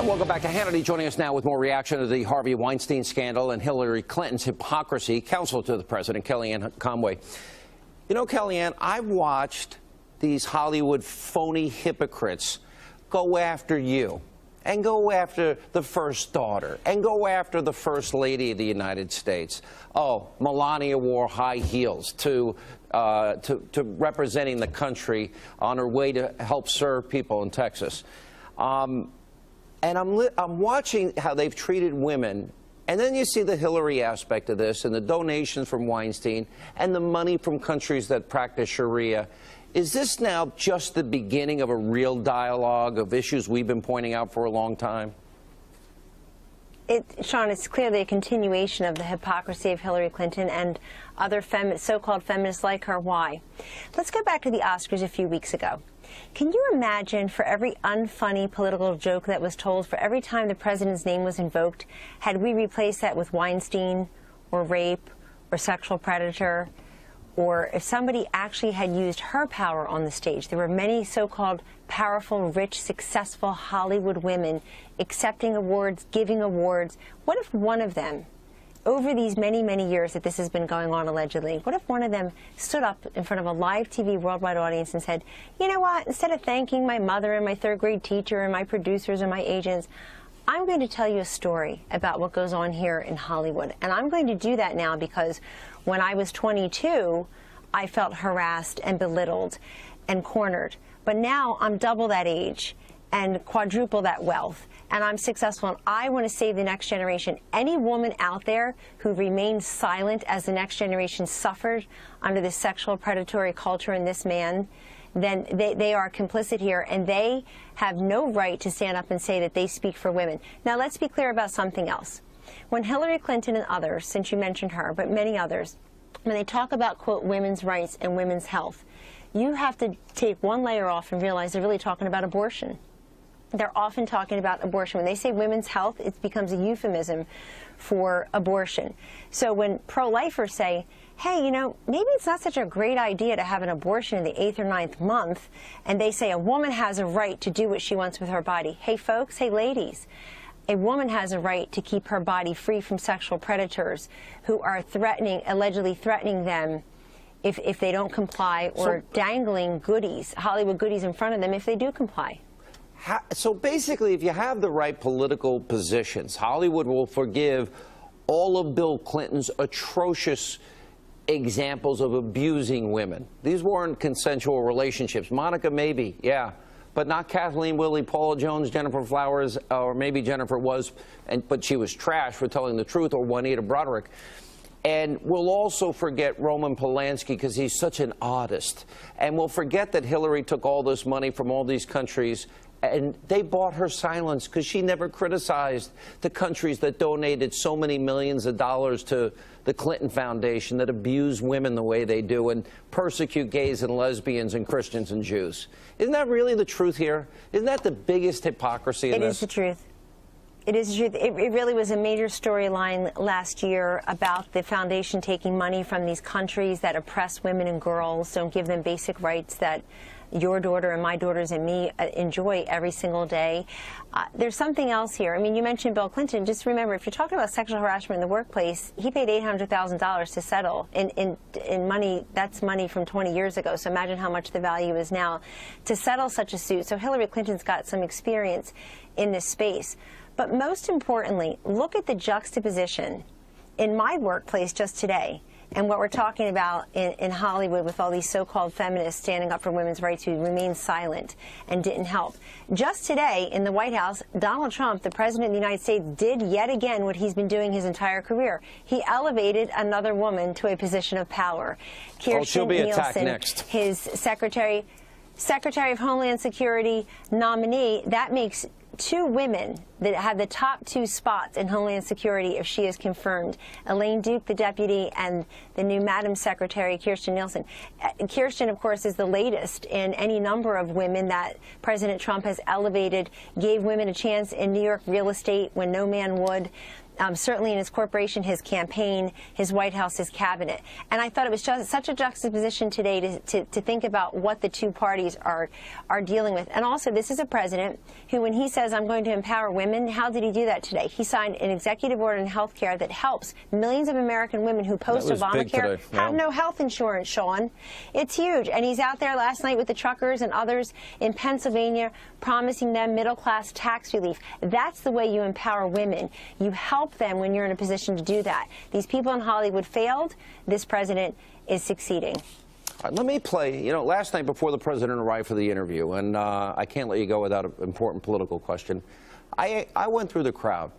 And welcome back to Hannity. Joining us now with more reaction to the Harvey Weinstein scandal and Hillary Clinton's hypocrisy, counsel to the president, Kellyanne Conway. You know, Kellyanne, I've watched these Hollywood phony hypocrites go after you and go after the first daughter and go after the first lady of the United States. Oh, Melania wore high heels to representing the country on her way to help serve people in Texas. And I'm watching how they've treated women, and then you see the Hillary aspect of this and the donations from Weinstein and the money from countries that practice Sharia. Is this now just the beginning of a real dialogue of issues we've been pointing out for a long time? Sean, it's clearly a continuation of the hypocrisy of Hillary Clinton and other so-called feminists like her. Why? Let's go back to the Oscars a few weeks ago. Can you imagine, for every unfunny political joke that was told, for every time the president's name was invoked, had we replaced that with Weinstein or rape or sexual predator, or if somebody actually had used her power on the stage? There were many so-called powerful, rich, successful Hollywood women accepting awards, giving awards. What if one of them, over these many, many years that this has been going on allegedly, what if one of them stood up in front of a live TV worldwide audience and said, you know what, instead of thanking my mother and my third-grade teacher and my producers and my agents, I'm going to tell you a story about what goes on here in Hollywood. And I'm going to do that now because when I was 22, I felt harassed and belittled and cornered. But now I'm double that age and quadruple that wealth, and I'm successful, and I want to save the next generation. Any woman out there who remains silent as the next generation suffered under this sexual predatory culture and this man, then they are complicit here, and they have no right to stand up and say that they speak for women. Now, let's be clear about something else. When Hillary Clinton and others, since you mentioned her, but many others, when they talk about, quote, women's rights and women's health, you have to take one layer off and realize they're really talking about abortion. They're often talking about abortion. When they say women's health, it becomes a euphemism for abortion. So when pro-lifers say, hey, you know, maybe it's not such a great idea to have an abortion in the 8th or 9th month, and they say a woman has a right to do what she wants with her body. Hey, folks, hey, ladies, a woman has a right to keep her body free from sexual predators who are allegedly threatening them if they don't comply, or dangling goodies, Hollywood goodies in front of them if they do comply. So basically, if you have the right political positions, Hollywood will forgive all of Bill Clinton's atrocious examples of abusing women. These weren't consensual relationships. Monica, maybe, yeah, but not Kathleen, Willie, Paula Jones, Jennifer Flowers, or maybe Jennifer was, but she was trash for telling the truth, or Juanita Broderick. And we'll also forget Roman Polanski because he's such an oddist. And we'll forget that Hillary took all this money from all these countries, and they bought her silence because she never criticized the countries that donated so many millions of dollars to the Clinton Foundation, that abuse women the way they do and persecute gays and lesbians and Christians and Jews. Isn't that really the truth here? Isn't that the biggest hypocrisy in this? It is the truth. It is the truth. It really was a major storyline last year about the foundation taking money from these countries that oppress women and girls, don't give them basic rights that your daughter and my daughters and me enjoy every single day. There's something else here. I mean, you mentioned Bill Clinton. Just remember, if you're talking about sexual harassment in the workplace, he paid $800,000 to settle in money. That's money from 20 years ago. So imagine how much the value is now to settle such a suit. So Hillary Clinton's got some experience in this space. But most importantly, look at the juxtaposition in my workplace just today and what we're talking about in Hollywood with all these so-called feminists standing up for women's rights who remained silent and didn't help. Just today in the White House, Donald Trump, the President of the United States, did yet again what he's been doing his entire career. He elevated another woman to a position of power. She'll be attacked next. His Secretary of Homeland Security nominee. That makes two women that have the top two spots in Homeland Security if she is confirmed. Elaine Duke, the deputy, and the new Madam Secretary, Kirstjen Nielsen. Kirstjen, of course, is the latest in any number of women that President Trump has elevated, gave women a chance in New York real estate when no man would. certainly in his corporation, his campaign, his White House, his cabinet. And I thought it was just such a juxtaposition today to think about what the two parties are dealing with. And also, this is a president who, when he says, I'm going to empower women, how did he do that today? He signed an executive order in health care that helps millions of American women who post-Obamacare have no health insurance, Sean. It's huge. And he's out there last night with the truckers and others in Pennsylvania promising them middle-class tax relief. That's the way you empower women. You help them when you're in a position to do that. These people in Hollywood failed. This president is succeeding. All right, let me play, last night before the president arrived for the interview, and I can't let you go without an important political question. I went through the crowd.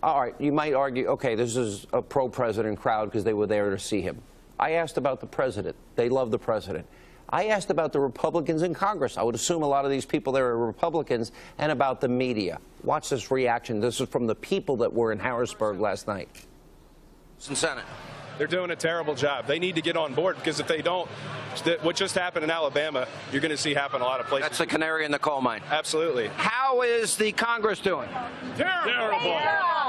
All right, you might argue, okay, this is a pro-president crowd because they were there to see him. I asked about the president. They love the president. I asked about the Republicans in Congress. I would assume a lot of these people there are Republicans, and about the media. Watch this reaction. This is from the people that were in Harrisburg last night. Senate. They're doing a terrible job. They need to get on board, because if they don't, what just happened in Alabama, you're going to see happen a lot of places. That's the canary in the coal mine. Absolutely. How is the Congress doing? Terrible.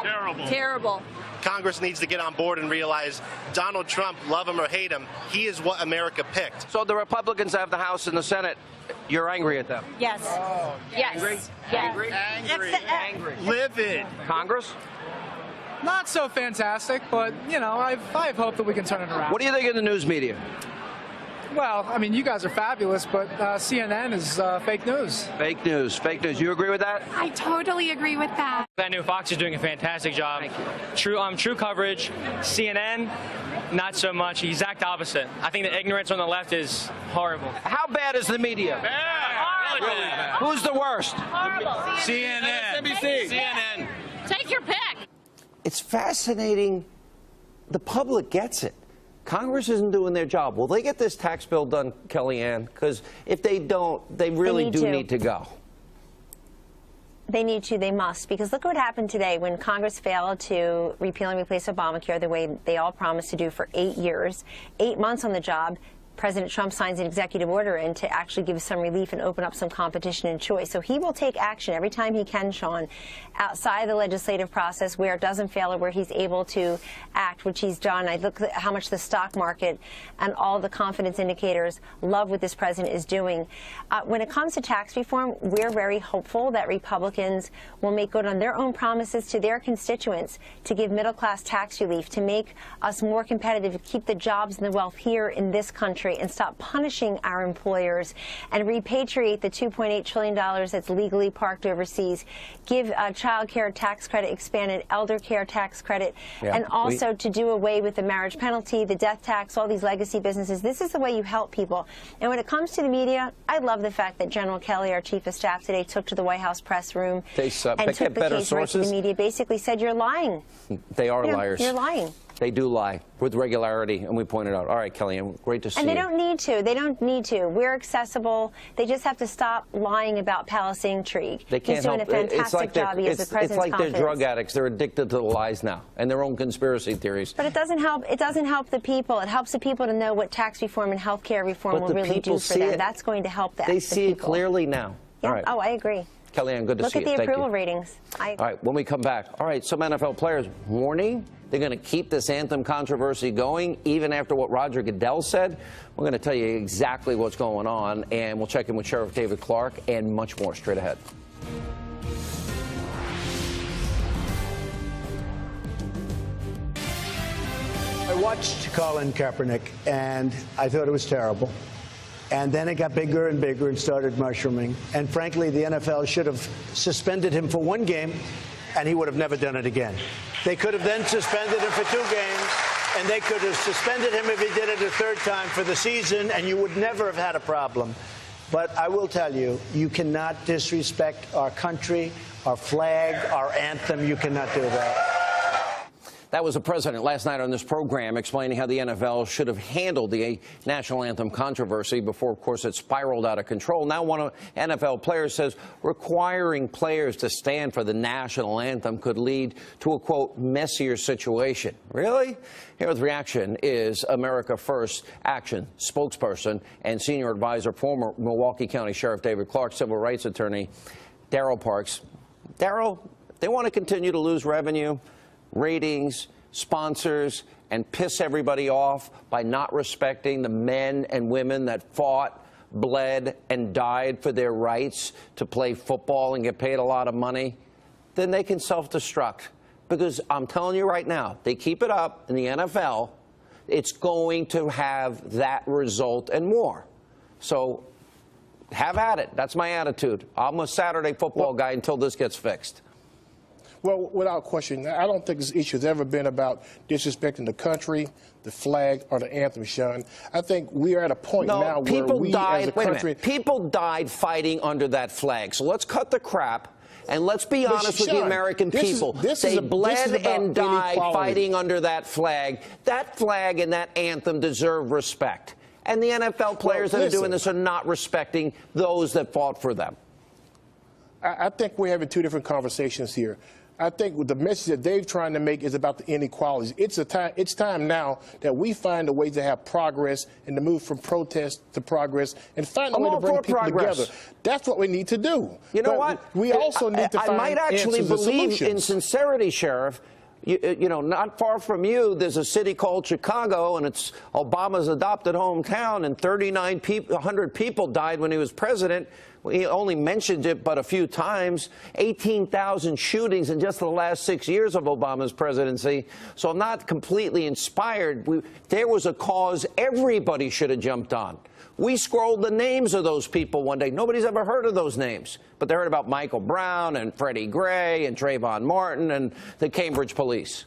Terrible. Terrible. Congress needs to get on board and realize Donald Trump, love him or hate him, he is what America picked. So the Republicans have the House and the Senate. You're angry at them? Yes. Oh, yes. Angry? Yes. Angry. Angry. Livid. Congress? Not so fantastic, but, I have hope that we can turn it around. What do you think of the news media? Well, I mean, you guys are fabulous, but CNN is fake news. Fake news. Fake news. You agree with that? I totally agree with that. I know Fox is doing a fantastic job. Thank you. True coverage. CNN, not so much. Exact opposite. I think the ignorance on the left is horrible. How bad is the media? Bad. Really bad. Who's the worst? Horrible. CNN. NBC. CNN. Take your pick. It's fascinating. The public gets it. Congress isn't doing their job. Will they get this tax bill done, Kellyanne? Because if they don't, they really do need to go. They need to. They must. Because look what happened today when Congress failed to repeal and replace Obamacare the way they all promised to do for 8 years. 8 months on the job. President Trump signs an executive order in to actually give some relief and open up some competition and choice. So he will take action every time he can, Sean, outside the legislative process where it doesn't fail or where he's able to act, which he's done. I look at how much the stock market and all the confidence indicators love what this president is doing. When it comes to tax reform, we're very hopeful that Republicans will make good on their own promises to their constituents to give middle-class tax relief, to make us more competitive, to keep the jobs and the wealth here in this country, and stop punishing our employers, and repatriate the $2.8 trillion that's legally parked overseas, give child care tax credit, expanded elder care tax credit, and also to do away with the marriage penalty, the death tax, all these legacy businesses. This is the way you help people. And when it comes to the media, I love the fact that General Kelly, our chief of staff today, took to the White House press room and took the case right to the media, basically said, you're lying. They are liars. You're lying. They do lie with regularity, and we pointed out. All right, Kellyanne, great to see you. And they don't need to. They don't need to. We're accessible. They just have to stop lying about Palace Intrigue. They can't He's doing help. a fantastic job. He has the president's It's like confidence. they're drug addicts. They're addicted to the lies now and their own conspiracy theories. But it doesn't help. It doesn't help the people. It helps the people to know what tax reform and health care reform will really do for them. That's going to help them. They see it clearly now. Yeah. All right. Oh, I agree. Kellyanne, good to Look see you. at the Thank approval you. ratings. All right, when we come back. All right, some NFL players warning they're going to keep this anthem controversy going even after what Roger Goodell said. We're going to tell you exactly what's going on, and we'll check in with Sheriff David Clark and much more straight ahead. I watched Colin Kaepernick, and I thought it was terrible. And then it got bigger and bigger and started mushrooming. And frankly, the NFL should have suspended him for 1 game, and he would have never done it again. They could have then suspended him for 2 games, and they could have suspended him if he did it a 3rd time for the season, and you would never have had a problem. But I will tell you, you cannot disrespect our country, our flag, our anthem. You cannot do that. That was the president last night on this program explaining how the NFL should have handled the national anthem controversy before, of course, it spiraled out of control. Now one of NFL players says requiring players to stand for the national anthem could lead to a, quote, messier situation. Really? Here with reaction is America First Action spokesperson and senior advisor, former Milwaukee County Sheriff David Clark, civil rights attorney Darryl Parks. Darryl, they want to continue to lose revenue. ratings, sponsors, and piss everybody off by not respecting the men and women that fought, bled, and died for their rights to play football and get paid a lot of money, then they can self-destruct. Because I'm telling you right now, they keep it up in the NFL, it's going to have that result and more. So have at it. That's my attitude. I'm a Saturday football guy until this gets fixed. Well, without question, I don't think this issue has ever been about disrespecting the country, the flag, or the anthem, Sean. I think we are at a point now where we as a country... People died fighting under that flag. So let's cut the crap. And let's be honest with the American people. They bled and died fighting under that flag. That flag and that anthem deserve respect. And the NFL players that are doing this are not respecting those that fought for them. I think we're having two different conversations here. I think the message that Dave's trying to make is about the inequalities. It's time now that we find a way to have progress and to move from protest to progress and find a way to bring people together. That's what we need to do. You know what? We also need to find I might actually believe in sincerity, Sheriff. You know, not far from you, there's a city called Chicago, and it's Obama's adopted hometown, and 100 people died when he was president. He only mentioned it but a few times. 18,000 shootings in just the last 6 years of Obama's presidency. So I'm not completely inspired. There was a cause everybody should have jumped on. We scrolled the names of those people one day. Nobody's ever heard of those names. But they heard about Michael Brown and Freddie Gray and Trayvon Martin and the Cambridge police.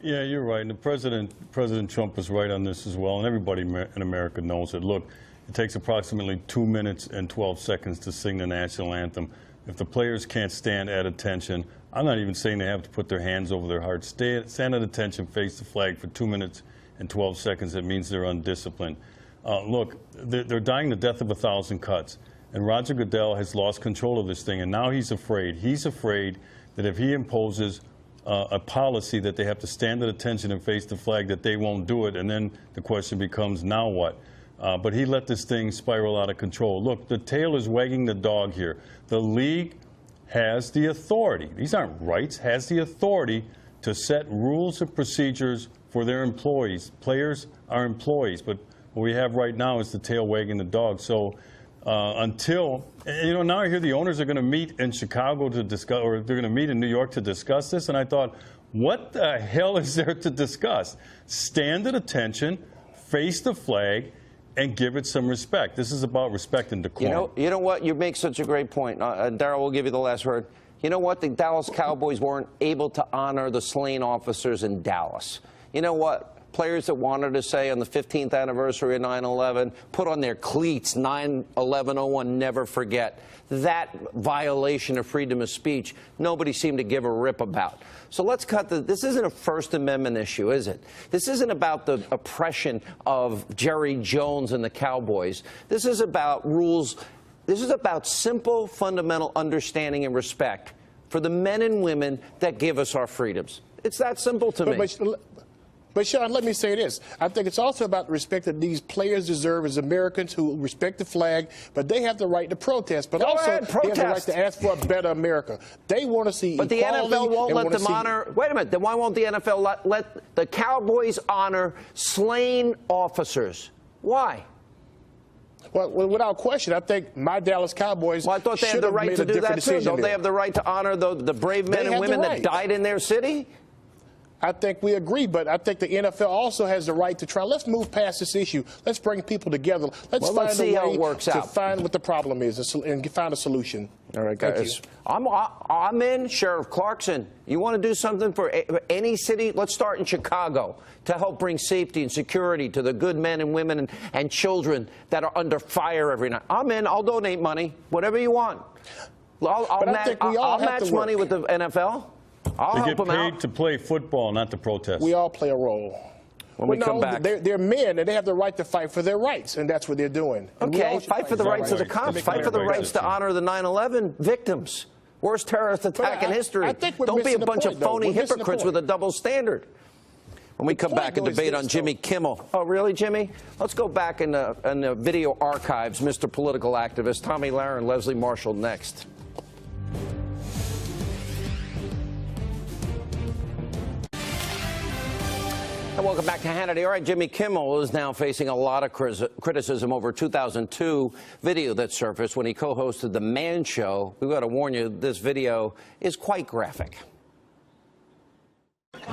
Yeah, you're right. And President Trump is right on this as well. And everybody in America knows it. Look, it takes approximately 2 minutes and 12 seconds to sing the national anthem. If the players can't stand at attention, I'm not even saying they have to put their hands over their hearts. Stand at attention, face the flag for 2 minutes and 12 seconds. It means they're undisciplined. Look, they're dying the death of 1,000 cuts. And Roger Goodell has lost control of this thing, and now he's afraid. He's afraid that if he imposes a policy that they have to stand at attention and face the flag, that they won't do it. And then the question becomes, now what? But he let this thing spiral out of control. Look, the tail is wagging the dog here. The league has the authority. These aren't rights. Has the authority to set rules and procedures for their employees. Players are employees, but what we have right now is the tail wagging the dog. So until, you know, now I hear the owners are going to meet in Chicago to discuss, or they're going to meet in New York to discuss this, and I thought, what the hell is there to discuss? Stand at attention, face the flag, and give it some respect. This is about respect and decorum. You know what? You make such a great point. Darryl will give you the last word. You know what? The Dallas Cowboys weren't able to honor the slain officers in Dallas. You know what? Players that wanted to say on the 15th anniversary of 9/11, put on their cleats, 9/11/01, never forget. That violation of freedom of speech, nobody seemed to give a rip about. So let's cut this isn't a First Amendment issue, is it? This isn't about the oppression of Jerry Jones and the Cowboys. This is about rules. This is about simple, fundamental understanding and respect for the men and women that give us our freedoms. It's that simple to me. But, Sean, let me say this. I think it's also about the respect that these players deserve as Americans who respect the flag, but they have the right to protest. But also, they have the right to ask for a better America. They want to see equality. But the NFL won't let them honor. Wait a minute. Then why won't the NFL let the Cowboys honor slain officers? Why? Well, without question, I think my Dallas Cowboys. Well, I thought they had the right to do that too. Don't they have the right to honor the brave men and women that died in their city? I think we agree, but I think the NFL also has the right to try. Let's move past this issue. Let's bring people together. Let's see how it works out. To find what the problem is and find a solution. All right, guys. I'm in. Sheriff Clarkson, you want to do something for any city? Let's start in Chicago to help bring safety and security to the good men and women and children that are under fire every night. I'm in. I'll donate money, whatever you want. I'll match money with the NFL. They get paid to play football, not to protest. We all play a role. When we come back. They're men, and they have the right to fight for their rights, and that's what they're doing. Okay, fight for the rights of the cops. Fight for the rights to honor the 9/11 victims. Worst terrorist attack in history. Don't be a bunch of phony hypocrites with a double standard. When we come back and debate on Jimmy Kimmel. Oh, really, Jimmy? Let's go back in the video archives, Mr. Political Activist. Tommy Lara and Leslie Marshall next. And welcome back to Hannity. All right, Jimmy Kimmel is now facing a lot of criticism over 2002 video that surfaced when he co-hosted The Man Show. We've got to warn you, this video is quite graphic.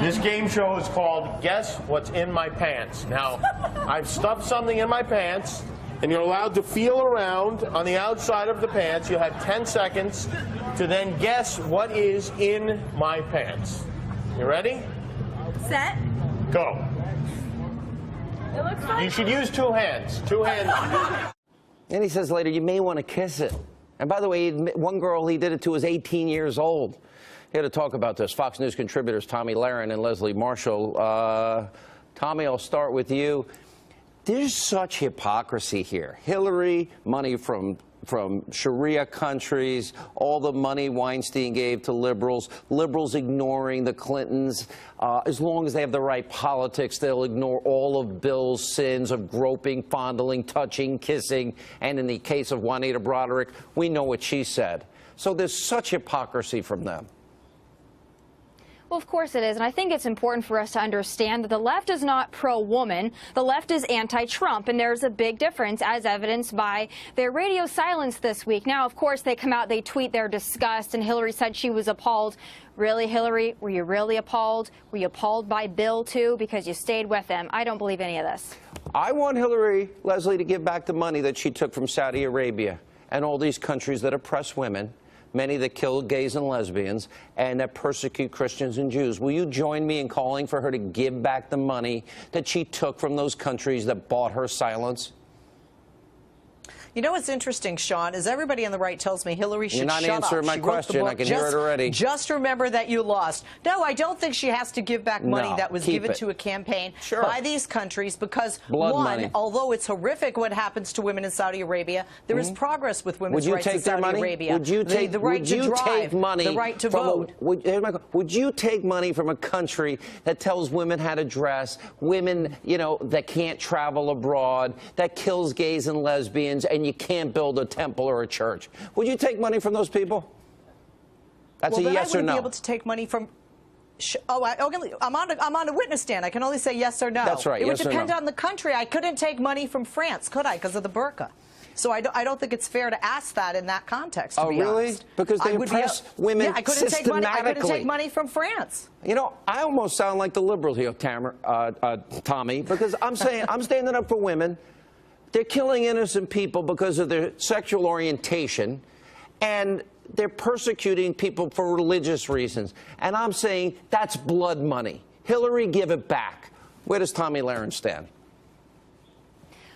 This game show is called Guess What's in My Pants. Now, I've stuffed something in my pants, and you're allowed to feel around on the outside of the pants. You have 10 seconds to then guess what is in my pants. You ready? Set. Go. It looks like. You should use two hands. Two hands. And he says later, you may want to kiss it. And by the way, one girl he did it to was 18 years old. Here to talk about this, Fox News contributors Tommy Lahren and Leslie Marshall. Tommy, I'll start with you. There's such hypocrisy here. Hillary, money from Sharia countries, all the money Weinstein gave to liberals, liberals ignoring the Clintons. As long as they have the right politics, they'll ignore all of Bill's sins of groping, fondling, touching, kissing. And in the case of Juanita Broderick, we know what she said. So there's such hypocrisy from them. Well, of course it is, and I think it's important for us to understand that the left is not pro-woman. The left is anti-Trump, and there's a big difference, as evidenced by their radio silence this week. Now, of course, they come out, they tweet their disgust, and Hillary said she was appalled. Really, Hillary? Were you really appalled? Were you appalled by Bill, too, because you stayed with him? I don't believe any of this. I want Hillary, Leslie, to give back the money that she took from Saudi Arabia and all these countries that oppress women, many that kill gays and lesbians, and that persecute Christians and Jews. Will you join me in calling for her to give back the money that she took from those countries that bought her silence? You know what's interesting, Sean, is everybody on the right tells me Hillary should shut up. You're not answering my question. I can hear it already. Just remember that you lost. No, I don't think she has to give back money that was given to a campaign by these countries because, one, although it's horrific what happens to women in Saudi Arabia, there is progress with women's rights in Saudi Arabia. Would you take the right to drive, money the right to vote. Would you take money from a country that tells women how to dress, women, you know, that can't travel abroad, that kills gays and lesbians, and you can't build a temple or a church? Would you take money from those people? That's a yes or no. I wouldn't be able to take money from. I'm on a witness stand. I can only say yes or no. That's right. It would depend on the country. I couldn't take money from France, could I? Because of the burqa. So I don't think it's fair to ask that in that context. To be really? Honest. Because they oppress women I couldn't systematically. I couldn't take money from France. You know, I almost sound like the liberal here, Tommy, because I'm saying I'm standing up for women. They're killing innocent people because of their sexual orientation, and they're persecuting people for religious reasons. And I'm saying that's blood money. Hillary, give it back. Where does Tommy Lahren stand?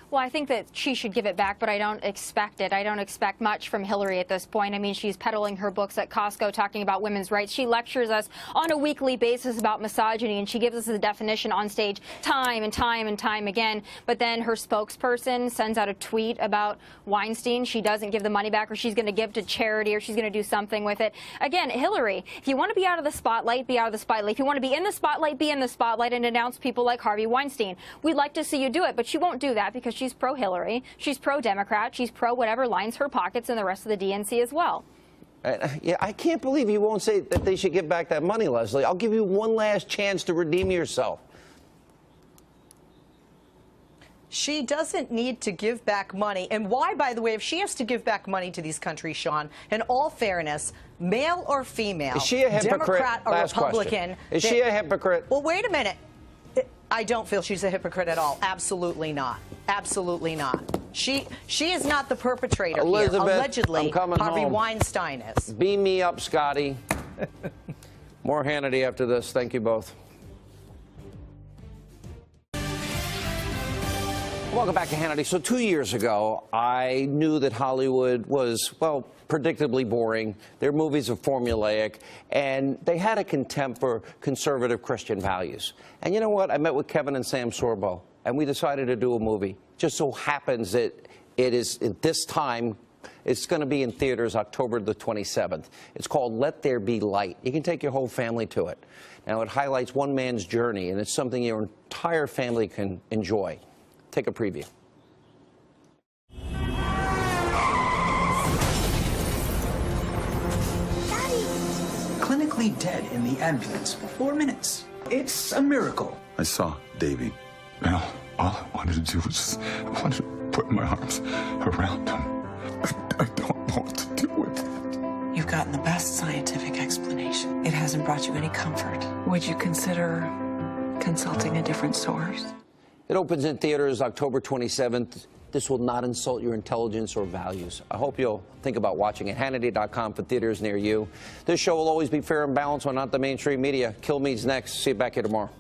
Well, I think that she should give it back, but I don't expect it. I don't expect much from Hillary at this point. I mean, she's peddling her books at Costco talking about women's rights. She lectures us on a weekly basis about misogyny, and she gives us the definition on stage time and time and time again. But then her spokesperson sends out a tweet about Weinstein. She doesn't give the money back, or she's going to give to charity, or she's going to do something with it. Again, Hillary, if you want to be out of the spotlight, be out of the spotlight. If you want to be in the spotlight and denounce people like Harvey Weinstein. We'd like to see you do it, but she won't do that because she's pro-Hillary, she's pro-Democrat, she's pro-whatever lines her pockets and the rest of the DNC as well. Yeah, I can't believe you won't say that they should give back that money, Leslie. I'll give you one last chance to redeem yourself. She doesn't need to give back money. And why, by the way, if she has to give back money to these countries, Sean, in all fairness, male or female, is she a hypocrite? Democrat or last Republican. Question. Is she a hypocrite? Well, wait a minute. I don't feel she's a hypocrite at all. Absolutely not. Absolutely not. She is not the perpetrator Elizabeth, here. Allegedly, I'm coming Harvey home. Weinstein is. Beam me up, Scotty. More Hannity after this. Thank you both. Welcome back to Hannity. So 2 years ago, I knew that Hollywood was, well, predictably boring. Their movies are formulaic, and they had a contempt for conservative Christian values. And you know what? I met with Kevin and Sam Sorbo, and we decided to do a movie. Just so happens that it is, at this time, it's going to be in theaters October the 27th. It's called Let There Be Light. You can take your whole family to it. Now, it highlights one man's journey, and it's something your entire family can enjoy. Take a preview. Clinically dead in the ambulance for 4 minutes. It's a miracle. I saw Davy. Now, all I wanted to do was just, I wanted to put my arms around him. I don't know what to do with it. You've gotten the best scientific explanation. It hasn't brought you any comfort. Would you consider consulting a different source? It opens in theaters October 27th. This will not insult your intelligence or values. I hope you'll think about watching it. Hannity.com for theaters near you. This show will always be fair and balanced when not the mainstream media. Kill Me's next. See you back here tomorrow.